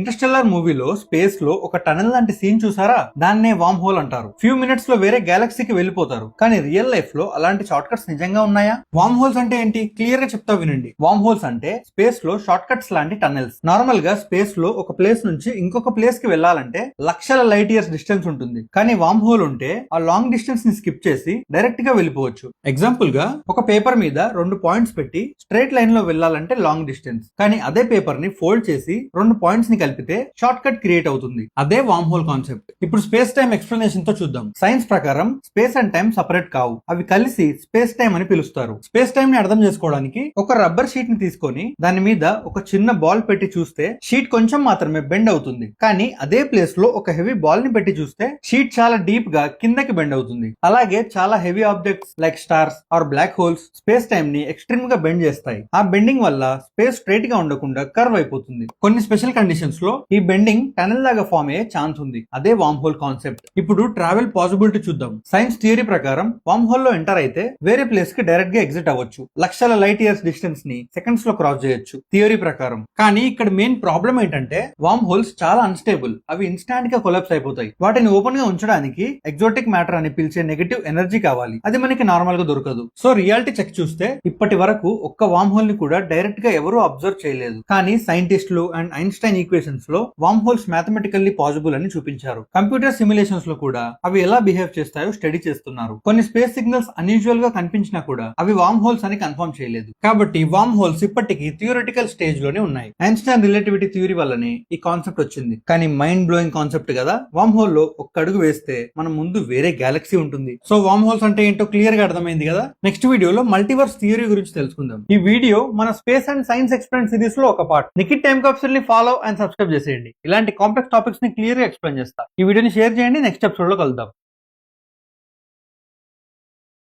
Interstellar మూవీలో space లో ఒక టనల్ లాంటి సీన్ చూసారా? దాన్నే వామ్ హోల్ అంటారు. ఫ్యూ మినిట్స్ లో వేరే గెలాక్సీకి వెళ్ళిపోతారు. కానీ రియల్ లైఫ్ లో అలాంటి షార్ట్ కట్స్ నిజంగా ఉన్నాయా? వామ్ హోల్స్ అంటే ఏంటి? క్లియర్ గా చెప్తా వినండి. వామ్ హోల్స్ అంటే స్పేస్ లో షార్ట్ కట్స్ లాంటి టనల్స్. నార్మల్ గా స్పేస్ లో ఒక ప్లేస్ నుంచి ఇంకొక ప్లేస్ కి వెళ్ళాలంటే లక్షల లైట్ ఇయర్స్ డిస్టెన్స్ ఉంటుంది. కానీ వామ్ హోల్ ఉంటే ఆ లాంగ్ డిస్టెన్స్ ని స్కిప్ చేసి డైరెక్ట్ గా వెళ్ళిపోవచ్చు. ఎగ్జాంపుల్ గా ఒక పేపర్ మీద 2 పాయింట్స్ పెట్టి స్ట్రైట్ లైన్ లో వెళ్ళాలంటే లాంగ్ డిస్టెన్స్. కానీ అదే పేపర్ ని ఫోల్డ్ చేసి 2 పాయింట్స్ ని కలిపితే షార్ట్ కట్ క్రియేట్ అవుతుంది. అదే వామ్ హోల్ కాన్సెప్ట్. ఇప్పుడు స్పేస్ టైం ఎక్స్ప్లెనేషన్ తో చూద్దాం. సైన్స్ ప్రకారం స్పేస్ అండ్ టైం సెపరేట్ కావు. అవి కలిసి స్పేస్ టైం అని పిలుస్తారు. స్పేస్ టైం ని అర్థం చేసుకోవడానికి ఒక రబ్బర్ షీట్ ని తీసుకొని దాని మీద ఒక చిన్న బాల్ పెట్టి చూస్తే షీట్ కొంచెం మాత్రమే బెండ్ అవుతుంది. కానీ అదే ప్లేస్ లో ఒక హెవీ బాల్ ని పెట్టి చూస్తే షీట్ చాలా డీప్ గా కిందకి బెండ్ అవుతుంది. అలాగే చాలా heavy objects like stars or black holes space time ని ఎక్స్ట్రీమ్ గా బెండ్ చేస్తాయి. ఆ బెండింగ్ వల్ల స్పేస్ స్ట్రైట్ గా ఉండకుండా కర్వ్ అయిపోతుంది. కొన్ని స్పెషల్ కండిషన్స్ లో ఈ బెండింగ్ టనల్ లాగా ఫామ్ అయ్యే ఛాన్స్ ఉంది. అదే వామ్ హోల్ కాన్సెప్ట్. ఇప్పుడు ట్రావెల్ పాసిబిలిటీ చూద్దాం. సైన్స్ థియరీ ప్రకారం వామ్ హోల్ లో ఎంటర్ అయితే వేరే ప్లేస్ కి డైరెక్ట్ గా ఎగ్జిట్ అవ్వచ్చు. లక్షల లైట్ ఇయర్స్ డిస్టెన్స్ ని సెకండ్స్ లో క్రాస్ చేయొచ్చు థియరీ ప్రకారం. కానీ ఇక్కడ మెయిన్ ప్రాబ్లం ఏంటంటే వామ్ హోల్స్ చాలా అన్స్టేబుల్. అవి ఇన్స్టాంట్ గా కొలాప్స్ అయిపోతాయి. వాటిని ఓపెన్ గా ఉంచడానికి ఎగ్జోటిక్ మ్యాటర్ అని పిలిచే నెగటివ్ ఎనర్జీ కావాలి. అది మనకి నార్మల్ గా దొరకదు. సో రియాలిటీ చెక్ చూస్తే ఇప్పటి వరకు ఒక్క వామ్ హోల్ ని కూడా డైరెక్ట్ గా ఎవరూ అబ్జర్వ్ చేయలేదు. కానీ సైంటిస్టులు అండ్ ఐన్స్టైన్ ఈక్వేషన్స్ లో వామ్ హోల్స్ మ్యాథమెటికల్లీ పాసిబుల్ అని చూపించారు. కంప్యూటర్ సిమ్యులేషన్స్ లో కూడా అవి ఎలా బిహేవ్ చేస్తాయో స్టడీ చేస్తున్నారు. కొన్ని స్పేస్ సిగ్నల్స్ అన్యూజువల్ గా కనిపించినా కూడా అవి వామ్ హోల్స్ అని కన్ఫర్మ్ చేయలేదు. కాబట్టి వామ్ హోల్స్ ఇప్పటికీ థియరిటికల్ స్టేజ్ లోనే ఉన్నాయి. ఐన్స్టైన్ రిలేటివిటీ థియరీ వల్లనే ఈ కాన్సెప్ట్ వచ్చింది. కానీ మైండ్ బ్లోయింగ్ కాన్సెప్ట్ కదా. వామ్ హోల్ లో ఒక్క అడుగు వేస్తే మన ముందు వేరే గెలాక్సీ ఉంటుంది. సో వామ్ హోల్స్ అంటే ఏంటో క్లియర్ గా అర్థమైంది కదా. నెక్స్ట్ వీడియోలో మల్టీవర్స్ థియరీ గురించి తెలుసుకుందాం. ఈ వీడియో మన space and science explain series లో ఒక పార్ట్. నిఖిత్ టైమ్ కాప్సూల్ ని ఫాలో అండ్ సబ్స్క్రైబ్ చేసేయండి. ఇలాంటి కాంప్లెక్స్ టాపిక్స్ ని క్లియర్ గా ఎక్స్ప్లెయిన్ చేస్తా. ఈ వీడియోని షేర్ చేయండి. నెక్స్ట్ ఎపిసోడ్ లో కలుద్దాం.